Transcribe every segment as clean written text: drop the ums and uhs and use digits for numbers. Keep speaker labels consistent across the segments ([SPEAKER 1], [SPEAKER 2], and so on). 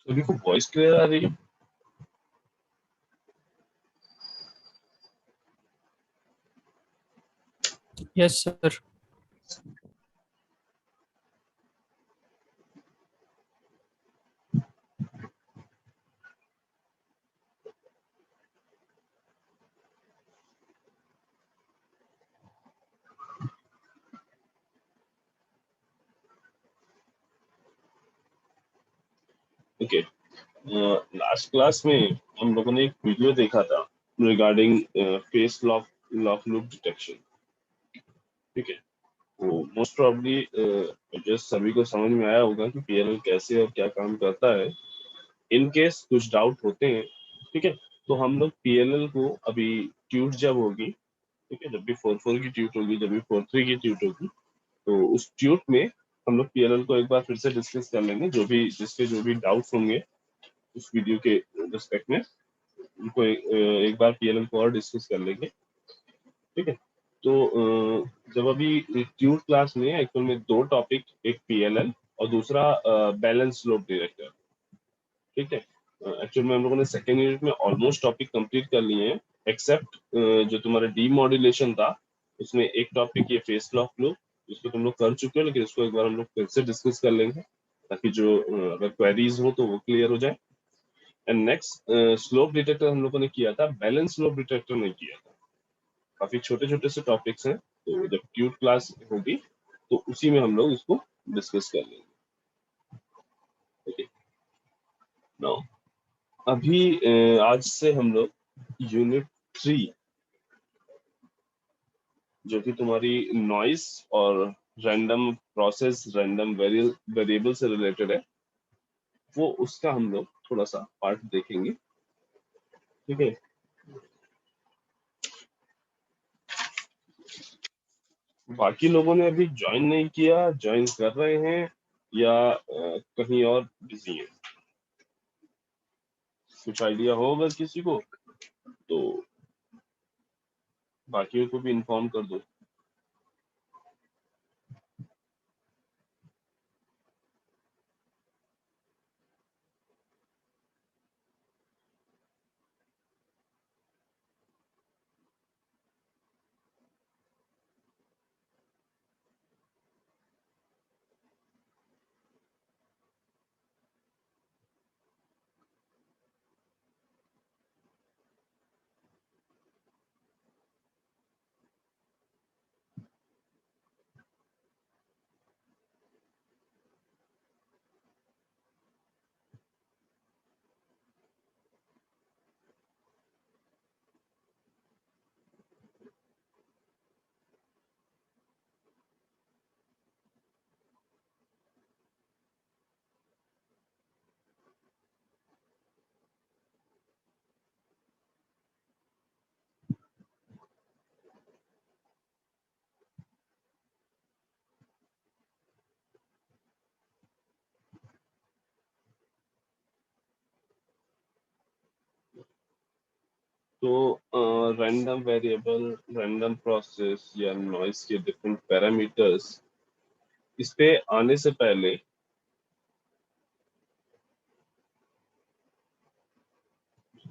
[SPEAKER 1] सभी को voice clear आ रही है?
[SPEAKER 2] Yes sir.
[SPEAKER 1] Okay. Last class में हम लोगों ने एक वीडियो देखा था regarding face lock lock loop detection. ठीक है, तो मोस्ट प्रोबेबली जस्ट सभी को समझ में आया होगा कि पीएलएल कैसे और क्या काम करता है। इन केस कुछ डाउट होते हैं, ठीक है, तो हम लोग पीएलएल को अभी ट्यूट जब होगी, ठीक है, जब भी 4.4 की ट्यूट होगी, जब भी 4.3 की ट्यूट होगी, तो उस ट्यूट में हम लोग पीएलएल को एक बार फिर से डिस्कस कर लेंगे। जो भी जिसके जो भी डाउट्स होंगे उस वीडियो के रिस्पेक्ट में उनको एक बार पीएलएल को और डिस्कस कर लेंगे। ठीक है, तो जब अभी ट्यूट क्लास में एक्चुअल में दो टॉपिक, एक पीएलएल और दूसरा बैलेंस लोड डायरेक्टर। ठीक है, एक्चुअल में हम लोगों ने सेकेंड यूनिट में ऑलमोस्ट टॉपिक कंप्लीट कर लिए हैं, एक्सेप्ट जो तुम्हारा डीमॉड्यूलेशन था उसमें एक टॉपिक ये फेस लॉक लूप, जिसको तुम लोग कर चुके हो, लेकिन इसको एक बार हम लोग फिर से डिस्कस कर लेंगे ताकि जो अगर क्वेरीज हो तो वो क्लियर हो जाए। एंड नेक्स्ट स्लोप डिटेक्टर हम लोगों ने किया था, बैलेंस स्लोप डिटेक्टर नहीं किया था। काफी छोटे छोटे से टॉपिक्स हैं, तो जब ट्यूट क्लास होगी तो उसी में हम लोग इसको डिस्कस कर लेंगे। ओके, नाउ अभी आज से हम लोग यूनिट 3, जो कि तुम्हारी नॉइस और रैंडम प्रोसेस रैंडम वेरिएबल से रिलेटेड है, वो उसका हम लोग थोड़ा सा पार्ट देखेंगे। ठीक है, बाकी लोगों ने अभी ज्वाइन नहीं किया, ज्वाइन कर रहे हैं या कहीं और बिजी है? कुछ आइडिया हो अगर किसी को तो बाकियों को भी इन्फॉर्म कर दो। तो रैंडम वेरिएबल, रैंडम प्रोसेस या नॉइस के डिफरेंट पैरामीटर्स, इस पे आने से पहले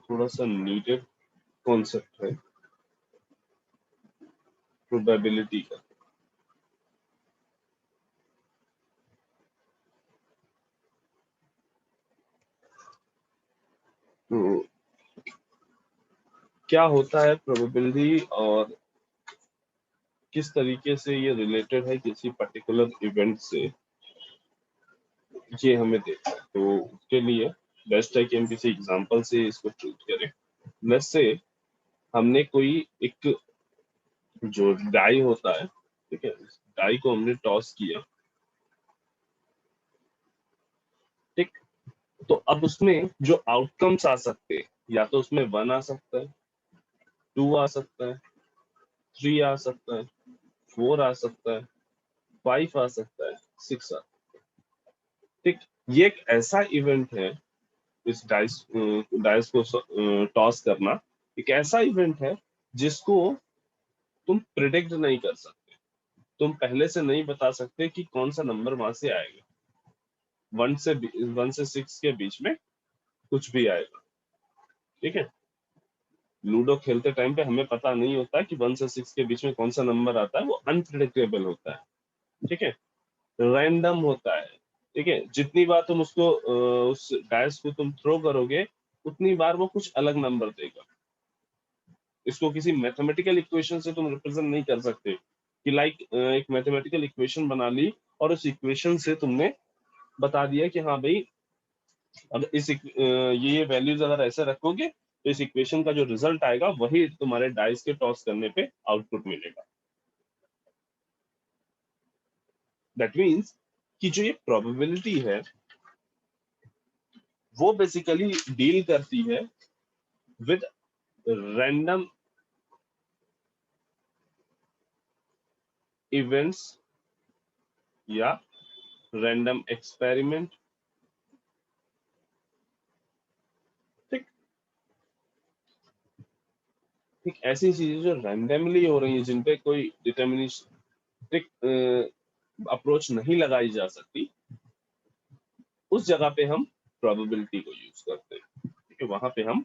[SPEAKER 1] थोड़ा सा नीडेड कॉन्सेप्ट है प्रोबेबिलिटी का। तो क्या होता है प्रोबेबिलिटी और किस तरीके से ये रिलेटेड है किसी पर्टिकुलर इवेंट से, ये हमें देखना है। तो उसके लिए बेस्ट है कि हम किसी एग्जांपल से इसको ट्रीट करें। लेट्स से हमने कोई एक जो डाई होता है, ठीक है, डाई को हमने टॉस किया। ठीक, तो अब उसमें जो आउटकम्स आ सकते हैं, या तो उसमें 1 आ सकता है, 2 आ सकता है, 3 आ सकता है, 4 आ सकता है, 5 आ सकता है, 6 आ। ठीक, ये एक ऐसा इवेंट है, इस डाइस को टॉस करना एक ऐसा इवेंट है जिसको तुम प्रिडिक्ट नहीं कर सकते। तुम पहले से नहीं बता सकते कि कौन सा नंबर वहां से आएगा। 1 से 6 के बीच में कुछ भी आएगा। ठीक है, लूडो खेलते टाइम पे हमें पता नहीं होता कि 1 से 6 के बीच में कौन सा नंबर आता है, वो अनप्रिडिक्टेबल होता है। ठीक है, रैंडम होता है। ठीक है, जितनी बार तुम उसको उस डायस को तुम थ्रो करोगे उतनी बार वो कुछ अलग नंबर देगा। इसको किसी मैथमेटिकल इक्वेशन से तुम रिप्रेजेंट नहीं कर सकते कि लाइक एक मैथमेटिकल इक्वेशन बना ली और उस इक्वेशन से तुमने बता दिया कि हाँ भाई अगर ये वैल्यूज अगर ऐसे रखोगे तो इस इक्वेशन का जो रिजल्ट आएगा वही तुम्हारे डाइस के टॉस करने पे आउटपुट मिलेगा। दैट मीन्स कि जो ये प्रोबेबिलिटी है वो बेसिकली डील करती है विद रैंडम इवेंट्स या रैंडम एक्सपेरिमेंट। ठीक, ठीक ऐसी चीजें जो रैंडमली हो रही हैं जिन पे कोई डिटर्मिनिस्टिक अप्रोच नहीं लगाई जा सकती, उस जगह पे हम प्रोबेबिलिटी को यूज करते हैं। ठीक है, वहां पे हम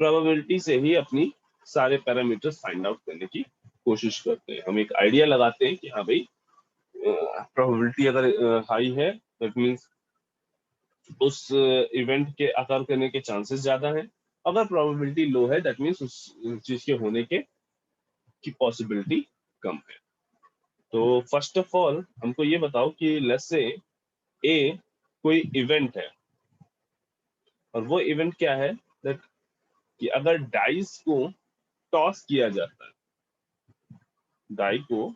[SPEAKER 1] प्रोबेबिलिटी से ही अपनी सारे पैरामीटर्स फाइंड आउट करने की कोशिश करते हैं। हम एक आइडिया लगाते हैं कि हाँ भाई प्रोबेबिलिटी अगर हाई है दैट मीन्स उस इवेंट के अकर करने के चांसेस ज्यादा हैं। अगर प्रोबेबिलिटी लो है दैट मीन्स उस चीज के होने के की पॉसिबिलिटी कम है। तो फर्स्ट ऑफ ऑल हमको ये बताओ कि लेट्स से ए कोई इवेंट है और वो इवेंट क्या है दैट कि अगर डाइस को टॉस किया जाता है, डाई को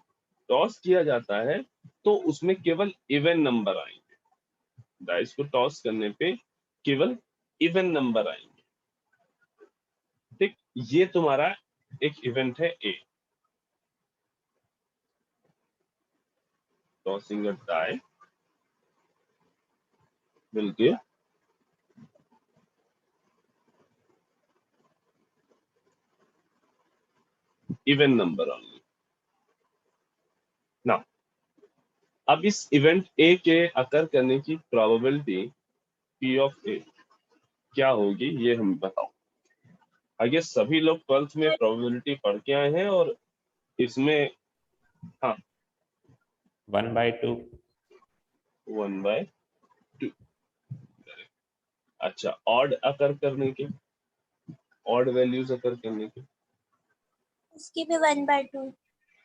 [SPEAKER 1] टॉस किया जाता है तो उसमें केवल इवन नंबर आएंगे। डाइस को टॉस करने पे केवल इवन नंबर आएंगे। ठीक, ये तुम्हारा एक इवेंट है A, tossing a die will give even number only. Now अब इस इवेंट ए के अकर करने की प्रोबेबिलिटी पी ऑफ ए क्या होगी ये हम बताओ। आगे सभी लोग 12th में प्रोबेबिलिटी पढ़ के आए हैं और इसमें हाँ
[SPEAKER 3] 1/2।
[SPEAKER 1] 1/2। अच्छा, ऑड अकर करने के, ऑड वैल्यूज अकर करने के,
[SPEAKER 4] उसकी भी 1/2।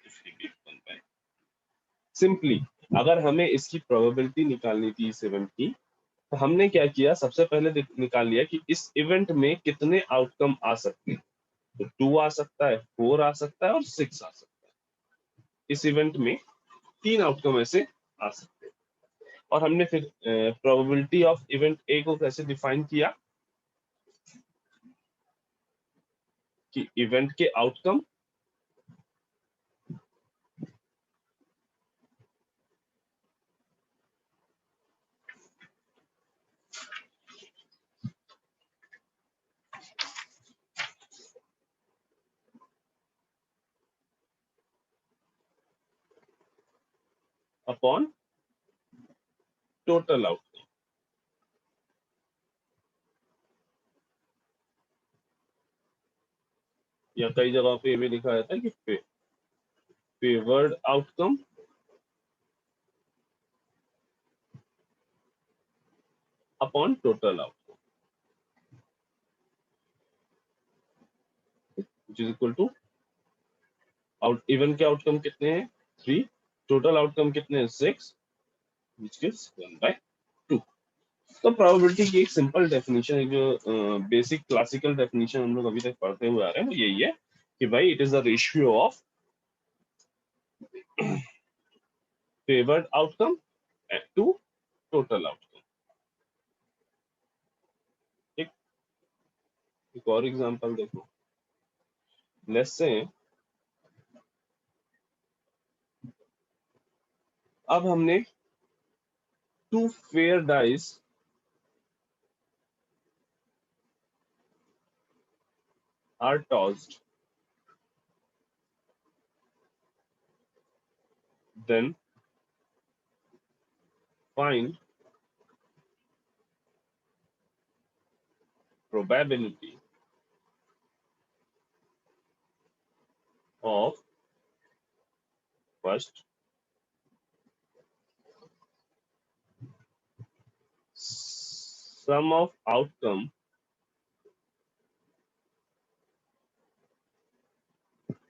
[SPEAKER 1] उसकी भी 1/2। सिंपली अगर हमें इसकी प्रोबेबिलिटी निकालनी थी इस इवेंट की तो हमने क्या किया, सबसे पहले निकाल लिया कि इस इवेंट में कितने आउटकम आ सकते हैं। तो 2 आ सकता है, 4 आ सकता है और 6 आ सकता है। इस इवेंट में 3 आउटकम ऐसे आ सकते हैं। और हमने फिर प्रोबेबिलिटी ऑफ इवेंट ए को कैसे डिफाइन किया कि इवेंट के आउटकम अपॉन टोटल आउटकम। या कई जगह पे ये भी लिखा जाता है कि favoured outcome upon total outcome which is equal to out even के आउटकम कितने हैं 3, टोटल आउटकम कितने हैं 6 विच गिव्स 1/2। तो प्रोबेबिलिटी की एक सिंपल डेफिनेशन है जो बेसिक क्लासिकल डेफिनेशन हम लोग अभी तक पढ़ते हुए आ रहे हैं वो यही है कि भाई it is the ratio of favoured outcome to total outcome. ठीक, एक और एग्जांपल देखो। लेट्स से अब हमने 2 fair dice are tossed, then find probability of first sum of outcome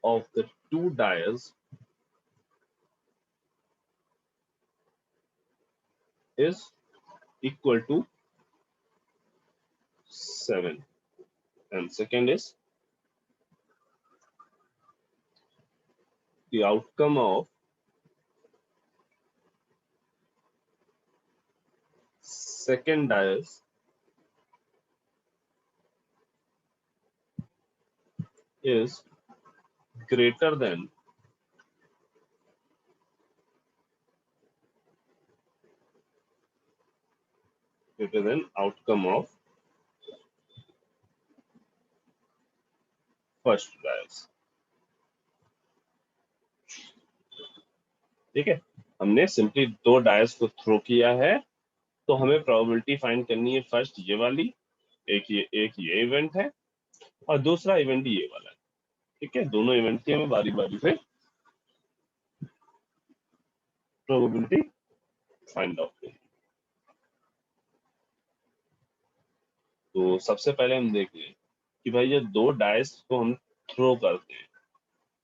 [SPEAKER 1] of the two dies is equal to 7, and second is the outcome of second dies is greater than outcome of first dice. ठीक है, हमने simply दो DISE को throw किया है, तो हमें probability find करनी है। फर्स्ट ये वाली, एक ये इवेंट है और दूसरा इवेंट ये वाला है। ठीक है, दोनों इवेंट की हमें बारी बारी से प्रोबेबिलिटी फाइंड आउट करनी। तो सबसे पहले हम देख लें कि भाई ये दो डायस को हम थ्रो करते हैं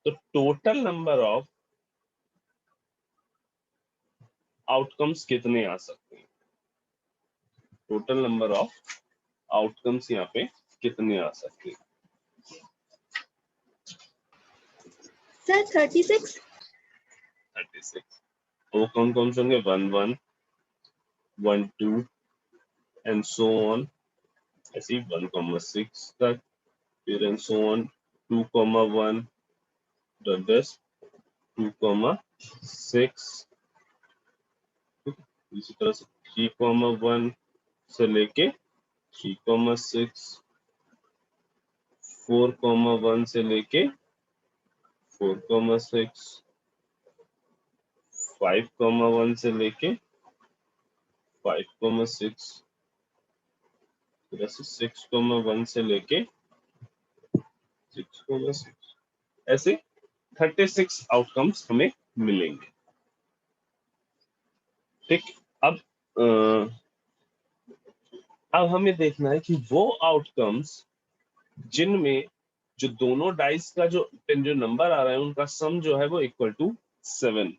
[SPEAKER 1] तो टोटल नंबर ऑफ आउटकम्स कितने आ सकते हैं। टोटल नंबर ऑफ आउटकम्स यहाँ पे कितने आ सकते हैं।
[SPEAKER 4] सर 36।
[SPEAKER 1] 36। वो कौन कौन से होंगे? 1 1 1 2 एंड सो ऑन, ऐसे 1,6 तक, फिर एंड सो ऑन 2,1, दस 2,6, इसी तरह से 3,1 से लेके 3,6, 4,1 से लेके 4,6, 5,1 से लेके 5,6, फिर ऐसे 6,1 से लेके 6,6, ऐसे 36 आउटकम्स हमें मिलेंगे। ठीक, अब हमें देखना है कि वो आउटकम्स जिनमें जो दोनों डाइस का जो नंबर आ रहा है उनका सम जो है वो इक्वल टू 7।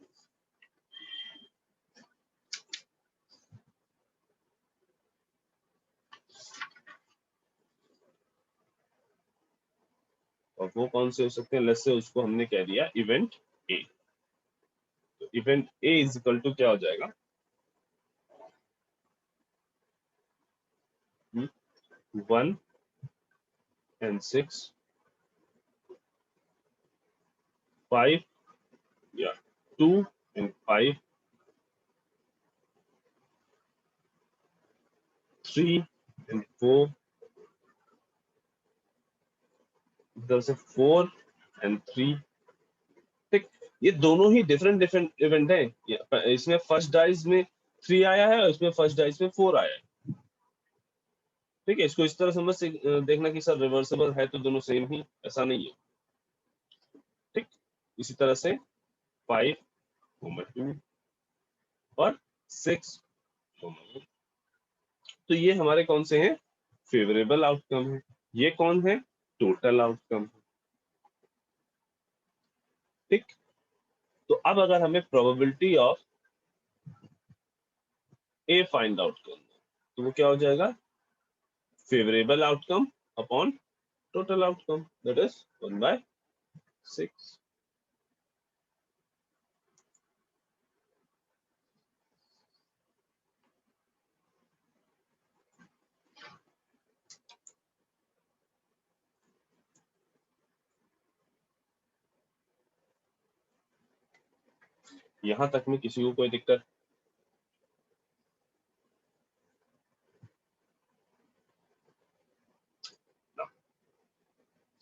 [SPEAKER 1] और वो कौन से हो सकते हैं? लेट्स से उसको हमने कह दिया इवेंट ए। तो event A is equal to क्या हो जाएगा? 1 and 6, 5, yeah, 2 and 5, 3 and 4, इधर से 4 and 3। ठीक, ये दोनों ही डिफरेंट इवेंट है। इसमें फर्स्ट डाइस में 3 आया है और इसमें फर्स्ट डाइस में 4 आया है। ठीक है, इसको इस तरह समझ से देखना कि सर रिवर्सिबल है तो दोनों सेम ही, ऐसा नहीं है। ठीक, इसी तरह से 5, 2 और 6, तो ये हमारे कौन से हैं? फेवरेबल आउटकम है। ये कौन है? Total outcome. ठीक, तो अब अगर हमें probability of A find out करना तो वो क्या हो जाएगा? Favourable outcome upon total outcome, that is 1/6। यहां तक में किसी को कोई दिक्कत?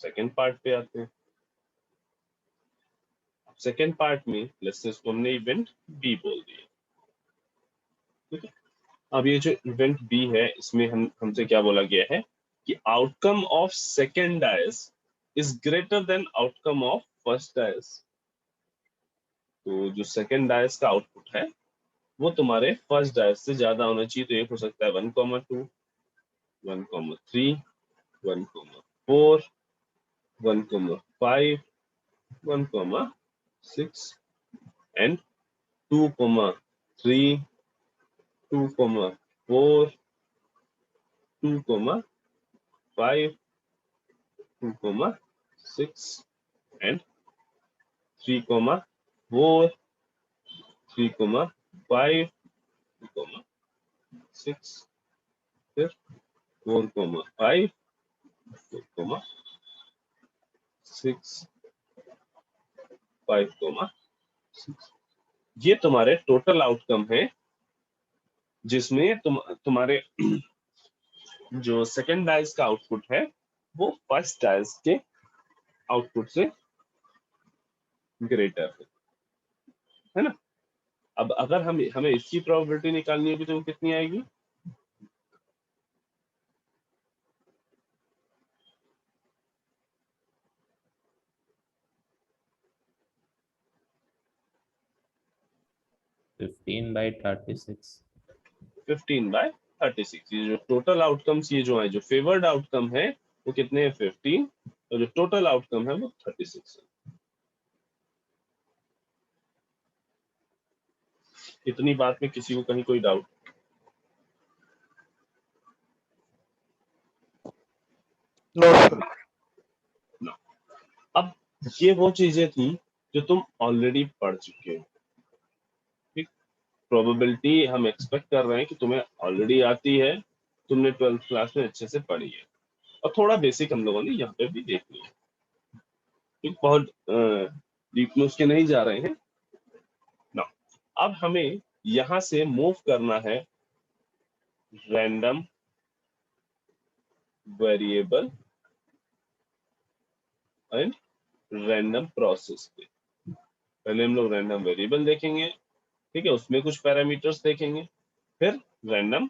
[SPEAKER 1] सेकेंड पार्ट पे आते हैं। सेकेंड पार्ट में लेट्स से इसको हमने इवेंट बी बोल दिया। ठीक है, अब ये जो इवेंट बी है इसमें हमसे क्या बोला गया है कि outcome of second dice is greater than outcome of first dice. तो जो सेकेंड डायस का आउटपुट है वो तुम्हारे फर्स्ट डायस से ज्यादा होना चाहिए। तो एक हो सकता है 1,2, 1,3, 1,4, 1,5, 1,6 and 2,3, 2,4, 2,5, 2,6 and 3,4, 3,5, 2,6, फिर 4,5, 4,6, 5,6। ये तुम्हारे टोटल आउटकम है, जिसमें तुम्हारे जो सेकेंड डायस का आउटपुट है वो फर्स्ट डायस के आउटपुट से ग्रेटर है ना। अब अगर हमें इसकी प्रोबेबिलिटी निकालनी होगी तो वो कितनी आएगी?
[SPEAKER 3] Fifteen by 36।
[SPEAKER 1] 15/36। ये जो टोटल आउटकम्स ये जो है, जो फेवर्ड आउटकम है वो कितने हैं? 15, और जो टोटल आउटकम है वो 36 है। इतनी बात में किसी को कहीं कोई डाउट?
[SPEAKER 2] No sir.
[SPEAKER 1] ना। अब ये वो चीजें थी जो तुम ऑलरेडी पढ़ चुके हो। ठीक, प्रोबेबिलिटी हम एक्सपेक्ट कर रहे हैं कि तुम्हें ऑलरेडी आती है, तुमने 12th क्लास में अच्छे से पढ़ी है, और थोड़ा बेसिक हम लोगों ने यहाँ पे भी देख लिया। ठीक, बहुत डीप में उसके नहीं जा रहे हैं ना। अब हमें यहां से मूव करना है random variable and random process पे। पहले हम लोग रैंडम वेरिएबल देखेंगे, ठीक है, उसमें कुछ पैरामीटर्स देखेंगे, फिर रैंडम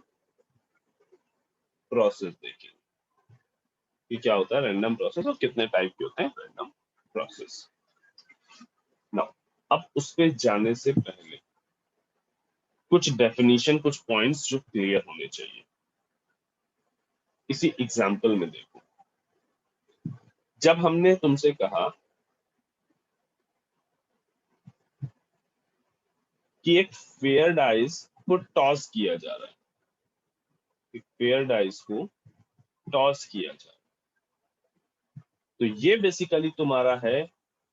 [SPEAKER 1] प्रोसेस देखेंगे कि क्या होता है रैंडम प्रोसेस और कितने टाइप के होते हैं रैंडम प्रोसेस। नाउ अब उस पे जाने से पहले कुछ डेफिनेशन, कुछ पॉइंट्स जो क्लियर होने चाहिए। इसी एग्जांपल में देखो, जब हमने तुमसे कहा कि एक फेयर डाइस को टॉस किया जा रहा है, एक फेयर डाइस को टॉस किया जा रहा है, तो ये बेसिकली तुम्हारा है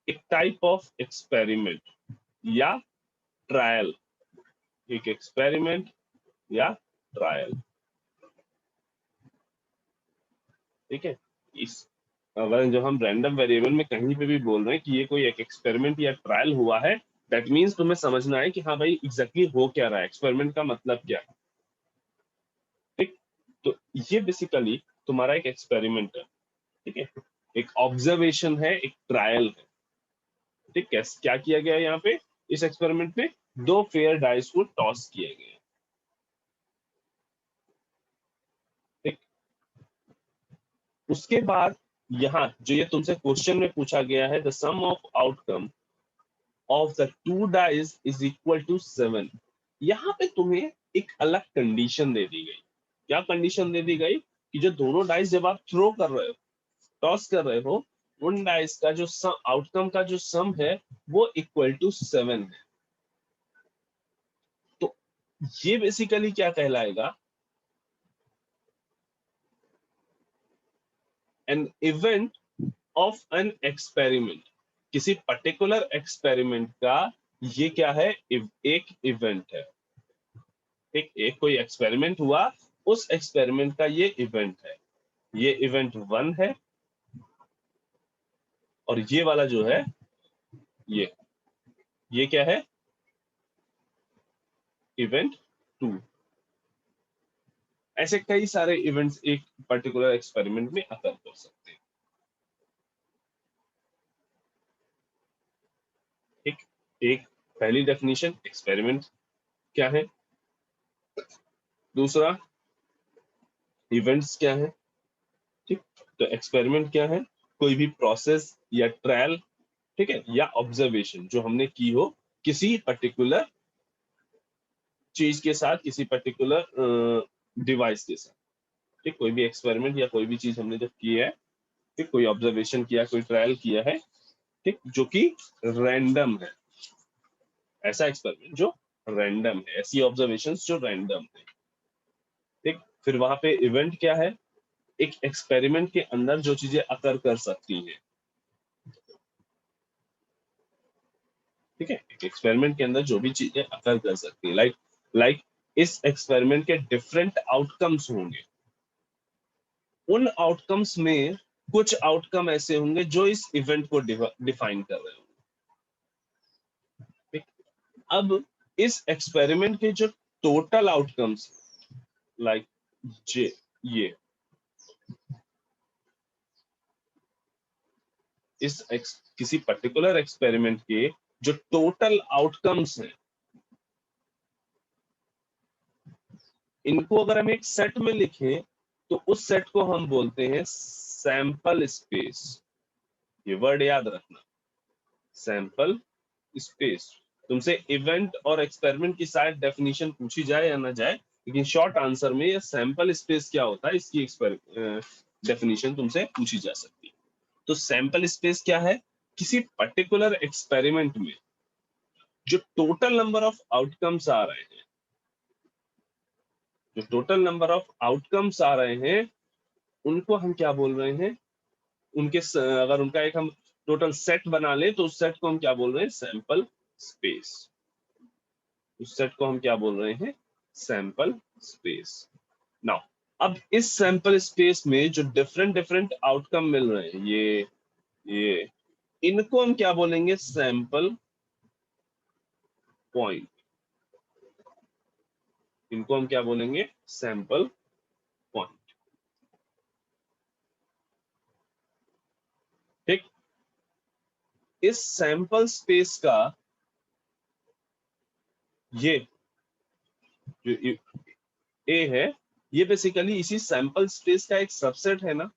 [SPEAKER 1] एक टाइप ऑफ एक्सपेरिमेंट या ट्रायल। एक एक्सपेरिमेंट या ट्रायल, ठीक है। इस अगर जो हम रैंडम वेरिएबल में कहीं पे भी बोल रहे हैं कि ये कोई एक एक्सपेरिमेंट या ट्रायल हुआ है, दैट मीन्स तुम्हें समझना है कि हाँ भाई एग्जैक्टली हो क्या रहा है, एक्सपेरिमेंट का मतलब क्या है। ठीक, तो ये बेसिकली तुम्हारा एक एक्सपेरिमेंट है, ठीक है, एक ऑब्जर्वेशन है, एक ट्रायल है। ठीक है, क्या किया गया है यहाँ पे इस एक्सपेरिमेंट में? दो फेयर डाइस को टॉस किया गया है। ठीक, उसके बाद यहाँ जो ये तुमसे क्वेश्चन में पूछा गया है, the sum of outcome of the two dice is equal to 7। यहाँ पे तुम्हें एक अलग कंडीशन दे दी गई। क्या कंडीशन दे दी गई? कि जो दोनों डाइस जब आप थ्रो कर रहे हो, टॉस कर रहे हो, उन डाइस का जो सम, आउटकम का जो सम है वो इक्वल टू 7 है। तो ये बेसिकली क्या कहलाएगा? An event of an experiment. किसी पर्टिकुलर एक्सपेरिमेंट का ये क्या है? एक इवेंट है। एक कोई एक्सपेरिमेंट हुआ, उस एक्सपेरिमेंट का ये इवेंट है। ये इवेंट 1 है, और ये वाला जो है ये क्या है? इवेंट 2। ऐसे कई सारे इवेंट्स एक पर्टिकुलर एक्सपेरिमेंट में अकर कर सकते हैं। एक एक पहली डेफिनेशन एक्सपेरिमेंट क्या है, दूसरा इवेंट्स क्या है, तो एक्सपेरिमेंट क्या है? कोई भी प्रोसेस या ट्रायल, ठीक है, या ऑब्जर्वेशन जो हमने की हो किसी पर्टिकुलर चीज के साथ, किसी पर्टिकुलर डिवाइस के साथ। ठीक, कोई भी एक्सपेरिमेंट या कोई भी चीज हमने जब की है, ठीक, कोई ऑब्जर्वेशन किया, कोई ट्रायल किया है, ठीक, जो कि रैंडम है, ऐसा एक्सपेरिमेंट जो रैंडम है, ऐसी ऑब्जर्वेशंस जो रैंडम है। ठीक, फिर वहां पे इवेंट क्या है? एक एक्सपेरिमेंट के अंदर जो चीजें अकर कर सकती हैं, ठीक है, एक एक्सपेरिमेंट के अंदर जो भी चीजें अकर कर सकती है, लाइक इस एक्सपेरिमेंट के डिफरेंट आउटकम्स होंगे, उन आउटकम्स में कुछ आउटकम ऐसे होंगे जो इस इवेंट को डिफाइन कर रहे होंगे। ठीक? अब इस एक्सपेरिमेंट के जो टोटल आउटकम्स, लाइक जे ये किसी पर्टिकुलर एक्सपेरिमेंट के जो टोटल आउटकम्स हैं, इनको अगर हम एक सेट में लिखें तो उस सेट को हम बोलते हैं सैंपल स्पेस। ये वर्ड याद रखना, सैंपल स्पेस। तुमसे इवेंट और एक्सपेरिमेंट की शायद डेफिनेशन पूछी जाए या ना जाए, लेकिन शॉर्ट आंसर में ये सैंपल स्पेस क्या होता है इसकी डेफिनेशन तुमसे पूछी जा सकती है। तो सैंपल स्पेस क्या है? किसी पर्टिकुलर एक्सपेरिमेंट में जो टोटल नंबर ऑफ आउटकम्स आ रहे हैं, जो टोटल नंबर ऑफ आउटकम्स आ रहे हैं, उनको हम क्या बोल रहे हैं? अगर उनका एक हम टोटल सेट बना ले तो उस सेट को हम क्या बोल रहे हैं? Sample space. उस सेट को हम क्या बोल रहे हैं? Sample space. नाउ अब इस सैंपल स्पेस में जो डिफरेंट डिफरेंट आउटकम मिल रहे हैं, ये इनको हम क्या बोलेंगे? Sample point. इनको हम क्या बोलेंगे? Sample point. ठीक, इस सैंपल स्पेस का ये जो ए है, ये बेसिकली इसी सैंपल स्पेस का एक सबसेट है ना,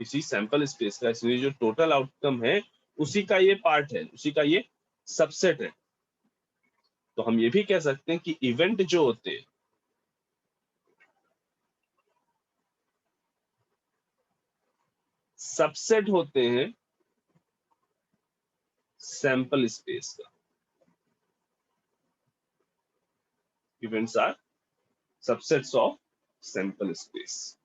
[SPEAKER 1] इसी सैंपल स्पेस का, इसमें जो टोटल आउटकम है उसी का ये पार्ट है, उसी का ये सबसेट है। तो हम ये भी कह सकते हैं कि इवेंट जो होते हैं सबसेट होते हैं सैंपल स्पेस का। Events are subsets of sample space.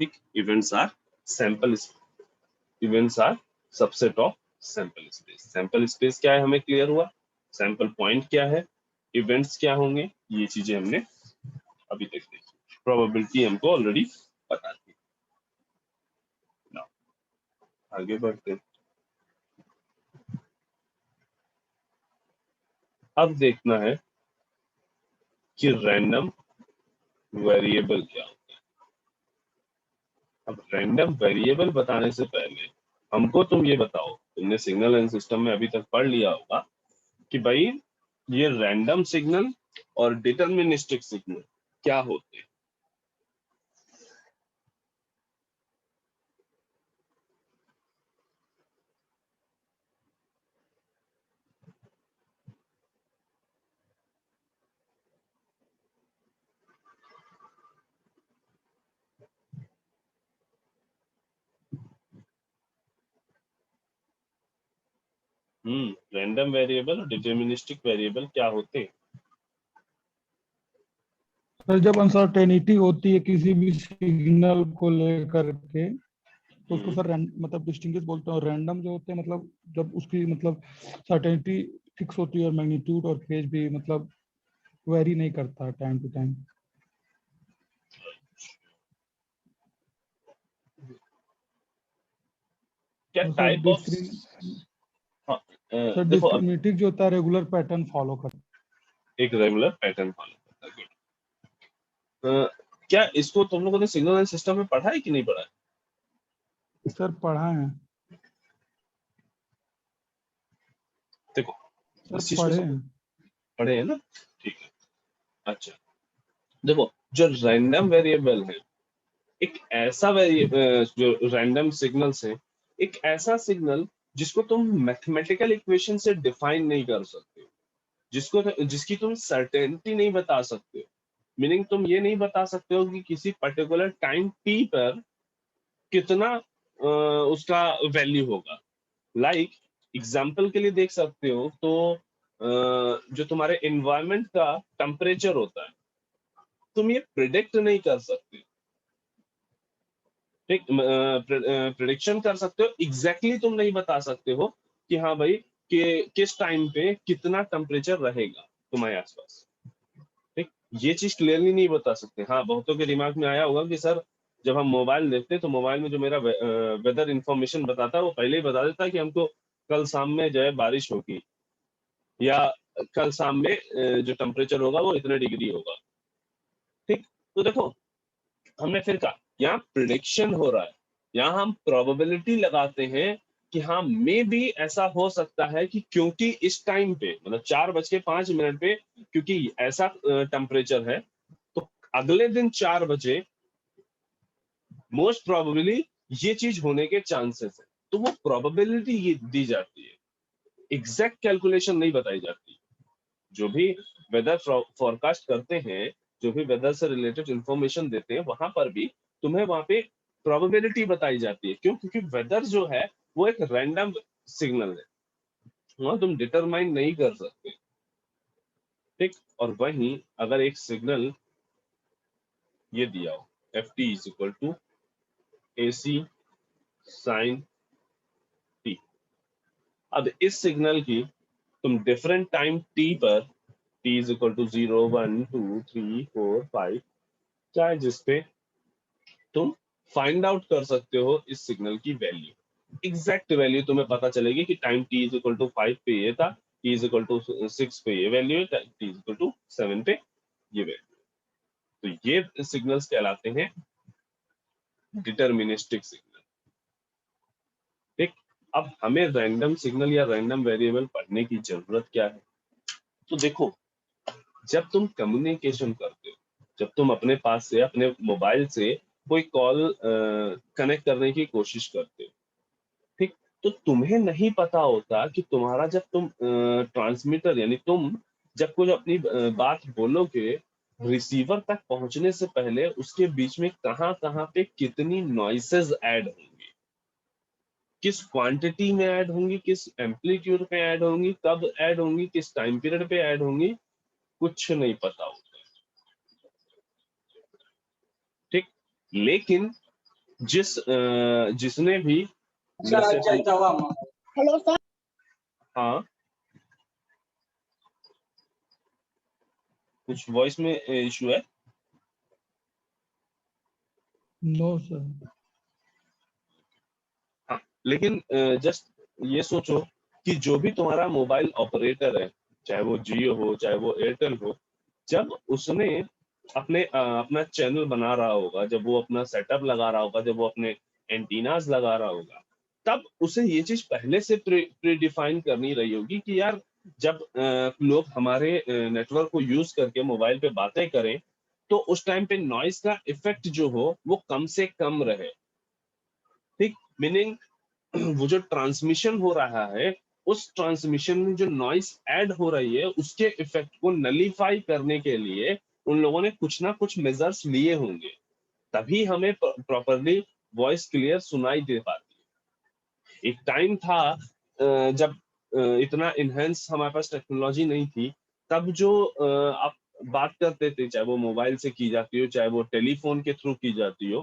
[SPEAKER 1] ठीक, events are sample events are subset of sample space. Sample space क्या है हमें क्लियर हुआ, सैंपल पॉइंट क्या है, इवेंट्स क्या होंगे, ये चीजें हमने अभी तक देखी। प्रोबेबिलिटी हमको ऑलरेडी पता थी। Now, आगे बढ़ते हैं। अब देखना है कि रैंडम वेरिएबल क्या होता है। अब रैंडम वेरिएबल बताने से पहले हमको तुम ये बताओ, तुमने सिग्नल एंड सिस्टम में अभी तक पढ़ लिया होगा कि भाई ये रैंडम सिग्नल और डिटरमिनिस्टिक सिग्नल क्या होते हैं। रैंडम वेरिएबल और डिटरमिनिस्टिक वेरिएबल क्या होते हैं?
[SPEAKER 2] सर जब अनसर्टेनिटी होती है किसी भी सिग्नल को लेकर के तो उसको
[SPEAKER 1] हम्म,
[SPEAKER 2] सर मतलब डिस्टिंग्विश बोलते हैं। और रैंडम जो होते हैं मतलब जब उसकी मतलब सर्टेनिटी फिक्स होती है और मैग्नीट्यूड और फेज भी मतलब वेरी नहीं करता टाइम टू टाइम।
[SPEAKER 1] क्या
[SPEAKER 2] और सर
[SPEAKER 1] टाइप ऑफ, हाँ,
[SPEAKER 2] सर
[SPEAKER 1] देखो अब
[SPEAKER 2] डिस्क्रिमिनेटिव जो होता है रेगुलर पैटर्न फॉलो करता
[SPEAKER 1] एक रेगुलर पैटर्न फॉलो करता है। Good. क्या इसको तुम लोगों ने सिग्नल एंड सिस्टम में पढ़ा है कि नहीं पढ़ा है?
[SPEAKER 2] है। सर पढ़ा है।
[SPEAKER 1] देखो
[SPEAKER 2] सर
[SPEAKER 1] इस चीज को
[SPEAKER 2] पढ़े
[SPEAKER 1] समझ,
[SPEAKER 2] हैं।
[SPEAKER 1] पढ़े हैं ना, ठीक है। अच्छा देखो जो रैंडम वेरिएबल है, एक ऐसा जो रैंडम सिग्नल्स है, एक ऐसा सिग्नल जिसको तुम मैथमेटिकल इक्वेशन से डिफाइन नहीं कर सकते, जिसकी तुम सर्टेनिटी नहीं बता सकते। मीनिंग तुम ये नहीं बता सकते हो कि किसी पर्टिकुलर टाइम टी पर कितना उसका वैल्यू होगा। लाइक एग्जाम्पल के लिए देख सकते हो तो जो तुम्हारे एनवायरनमेंट का टेम्परेचर होता है, तुम ये प्रिडिक्ट नहीं कर सकते। ठीक, प्रिडिक्शन कर सकते हो, एग्जैक्टली तुम नहीं बता सकते हो कि हाँ भाई कि किस टाइम पे कितना टेम्परेचर रहेगा तुम्हारे आसपास। ठीक, ये चीज क्लियरली नहीं बता सकते। हाँ, बहुतों के दिमाग में आया होगा कि सर जब हम मोबाइल देखते हैं तो मोबाइल में जो मेरा वेदर इंफॉर्मेशन बताता है वो पहले ही बता देता है कि हमको कल शाम में जो है बारिश होगी, या कल शाम में जो टेम्परेचर होगा वो इतने डिग्री होगा। ठीक, तो देखो हमने फिर कहा यहाँ प्रिडिक्शन हो रहा है, यहाँ हम प्रोबेबिलिटी लगाते हैं कि हाँ मे बी ऐसा हो सकता है कि क्योंकि इस टाइम पे मतलब 4:05 पे क्योंकि ऐसा टेम्परेचर है, तो अगले दिन 4 बजे मोस्ट प्रोबेबली ये चीज होने के चांसेस है। तो वो प्रोबेबिलिटी ये दी जाती है, एग्जैक्ट कैलकुलेशन नहीं बताई जाती। जो भी वेदर फोरकास्ट करते हैं, जो भी वेदर से रिलेटेड इंफॉर्मेशन देते हैं, वहां पर भी तुम्हें वहां पे प्रोबेबिलिटी बताई जाती है। क्यों? क्योंकि वेदर जो है वो एक रैंडम सिग्नल है, वहां तुम डिटरमाइन नहीं कर सकते। ठीक, और वहीं अगर एक सिग्नल ये दिया हो F T is equal to A C sine T, अब इस सिग्नल की तुम डिफरेंट टाइम टी पर टी इज इक्वल टू 0, 1, 2, 3, 4, 5 चाहे जिसपे तुम फाइंड आउट कर सकते हो इस सिग्नल की वैल्यू, एग्जैक्ट वैल्यू तुम्हें पता चलेगी कि time T is equal to 5 पे ये था, टी इज इक्वल टू 6 पे ये वैल्यू है, टी इज इक्वल टू 7 पे ये वैल्यू। तो ये सिग्नल्स कहलाते हैं डिटर्मिनिस्टिक सिग्नल। ठीक, अब हमें रैंडम सिग्नल या रैंडम वेरिएबल पढ़ने की जरूरत क्या है? तो देखो जब तुम कम्युनिकेशन करते हो, जब तुम अपने पास से अपने मोबाइल से कोई कॉल कनेक्ट करने की कोशिश करते हो, ठीक, तो तुम्हें नहीं पता होता कि तुम्हारा जब तुम ट्रांसमीटर यानी तुम जब कुछ अपनी बात बोलोगे, रिसीवर तक पहुंचने से पहले उसके बीच में कहाँ कहाँ पे कितनी नॉइसेस ऐड होंगी, किस क्वांटिटी में ऐड होंगी, किस एम्पलीट्यूड पे ऐड होंगी, कब ऐड होंगी, किस टाइम पीरियड पे ऐड होंगी, कुछ नहीं पता होता। ठीक, लेकिन जिसने भी जैसे
[SPEAKER 4] हेलो सर।
[SPEAKER 1] हाँ कुछ वॉइस में इशू है।
[SPEAKER 2] No sir.
[SPEAKER 1] हाँ, लेकिन जस्ट ये सोचो कि जो भी तुम्हारा मोबाइल ऑपरेटर है, चाहे वो जियो हो चाहे वो एयरटेल हो, जब उसने अपना चैनल बना रहा होगा, जब वो अपना सेटअप लगा रहा होगा, जब वो अपने एंटीनास लगा रहा होगा, तब उसे ये चीज पहले से प्री डिफाइन करनी रही होगी कि यार जब लोग हमारे नेटवर्क को यूज करके मोबाइल पे बातें करें तो उस टाइम पे नॉइस का इफेक्ट जो हो वो कम से कम रहे। ठीक, मीनिंग वो जो ट्रांसमिशन हो रहा है उस ट्रांसमिशन में जो नॉइस ऐड हो रही है उसके इफेक्ट को नलीफाई करने के लिए उन लोगों ने कुछ ना कुछ मेजर्स लिए होंगे, तभी हमें प्रॉपरली वॉइस क्लियर सुनाई दे पाती है। एक टाइम था जब इतना इनहेंस हमारे पास टेक्नोलॉजी नहीं थी, तब जो आप बात करते थे, चाहे वो मोबाइल से की जाती हो चाहे वो टेलीफोन के थ्रू की जाती हो,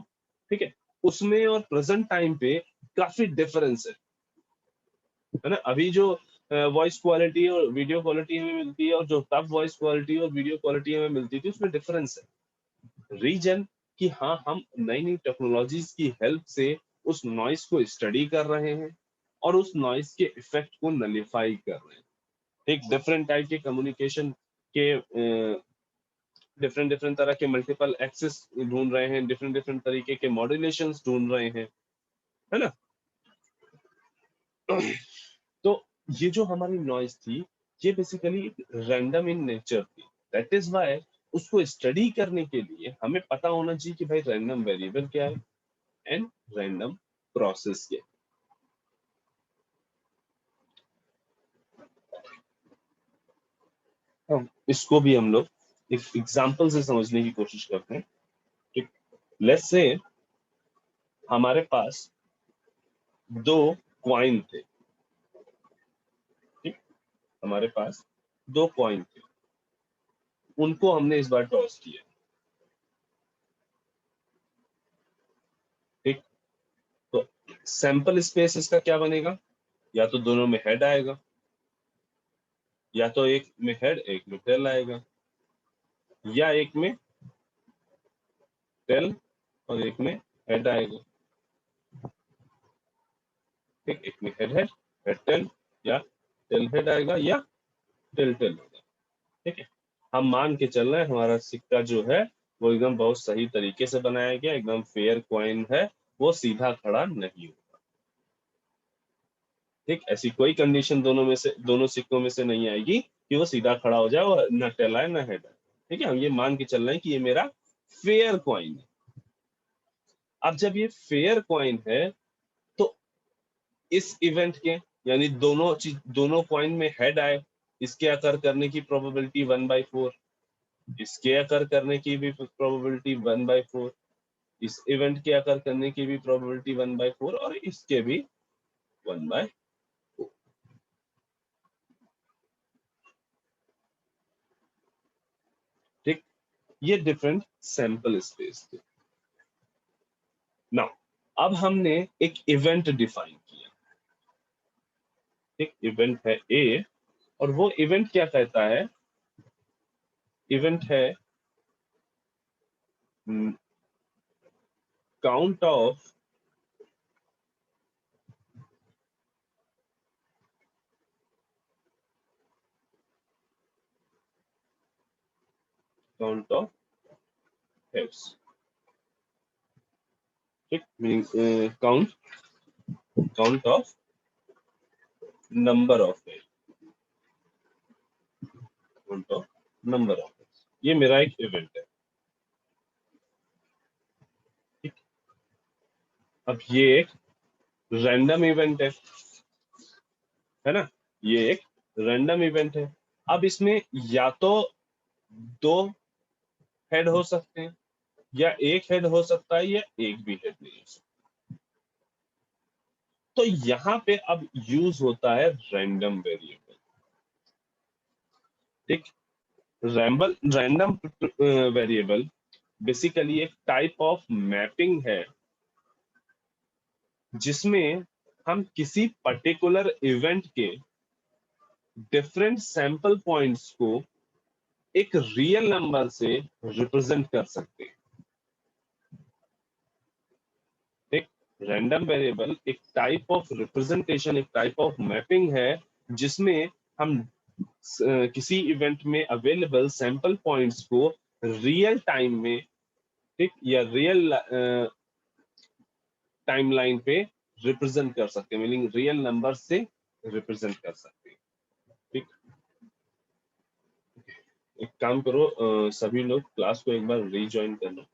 [SPEAKER 1] ठीक है, उसमें और प्रेजेंट टाइम पे काफी डिफरेंस है ना। अभी जो वॉइस क्वालिटी और वीडियो क्वालिटी हमें मिलती है और जो तब वॉइस क्वालिटी और वीडियो क्वालिटी हमें मिलती थी उसमें डिफरेंस है। रीजन कि हाँ हम नई नई टेक्नोलॉजीज की हेल्प से उस नॉइस को स्टडी कर रहे हैं और उस नॉइस के इफेक्ट को नलीफाई कर रहे हैं। एक डिफरेंट टाइप के कम्युनिकेशन के डिफरेंट डिफरेंट तरह के मल्टीपल एक्सेस ढूंढ रहे हैं, डिफरेंट डिफरेंट तरीके के मॉड्यूलेशंस ढूंढ रहे हैं, है ना। तो ये जो हमारी नॉइज थी ये बेसिकली रैंडम इन नेचर थी। दैट इज व्हाई उसको स्टडी करने के लिए हमें पता होना चाहिए कि भाई रैंडम वेरिएबल क्या है एंड रैंडम प्रोसेस क्या है। इसको भी हम लोग एक एग्जांपल से समझने की कोशिश करते हैं। ठीक, लेट्स से हमारे पास 2 कॉइन थे। ठीक, हमारे पास 2 कॉइन थे, उनको हमने इस बार टॉस किया। ठीक, तो सैंपल स्पेस इसका क्या बनेगा, या तो दोनों में हेड आएगा, या तो एक में हेड एक में टेल आएगा, या एक में टेल और एक में हेड आएगा। ठीक, एक में हेड हेड हेड टेल, या टेल हेड आएगा या टेल टेल होगा। ठीक है, हम मान के चल रहे हैं हमारा सिक्का जो है वो एकदम बहुत सही तरीके से बनाया गया, एकदम फेयर कॉइन है, वो सीधा खड़ा नहीं होगा। ठीक, ऐसी कोई कंडीशन दोनों सिक्कों में से नहीं आएगी कि वो सीधा खड़ा हो जाए और न टेल आए न हेड आए। ठीक है, हम ये मान के चल रहे हैं कि ये मेरा फेयर कॉइन है। अब जब ये फेयर कॉइन है तो इस इवेंट के यानी दोनों कॉइन में हेड आए, इसके अकर करने की प्रोबेबिलिटी 1/4, इसके अकर करने की भी प्रोबेबिलिटी 1/4, इस इवेंट के अकर करने की भी प्रोबेबिलिटी 1/4 और इसके भी 1/4। ठीक, ये डिफरेंट सैंपल स्पेस थे। नाउ अब हमने एक इवेंट डिफाइन किया। एक इवेंट है ए और वो इवेंट क्या कहता है, इवेंट है काउंट ऑफ हेड्स। ठीक, meaning count of number of head, count of number of heads, ये मेरा एक इवेंट है। ठीक, अब ये एक रैंडम इवेंट है ना, ये एक रैंडम इवेंट है। अब इसमें या तो 2 हेड हो सकते हैं, या एक हेड हो सकता है, या एक भी हेड नहीं हो सकता। तो यहां पे अब यूज होता है रैंडम वेरिएबल। ठीक, रैंडम वेरिएबल बेसिकली एक टाइप ऑफ मैपिंग है जिसमें हम किसी पर्टिकुलर इवेंट के डिफरेंट सैंपल पॉइंट्स को एक रियल नंबर से रिप्रेजेंट कर सकते हैं। एक रैंडम वेरिएबल एक टाइप ऑफ रिप्रेजेंटेशन, एक टाइप ऑफ मैपिंग है जिसमें हम किसी इवेंट में अवेलेबल सैंपल पॉइंट्स को रियल टाइम में, ठीक, या रियल टाइमलाइन पे रिप्रेजेंट कर सकते हैं, मीनिंग रियल नंबर से रिप्रेजेंट कर सकते हैं। ठीक, एक काम करो, सभी लोग क्लास को एक बार रीज्वाइन कर लो।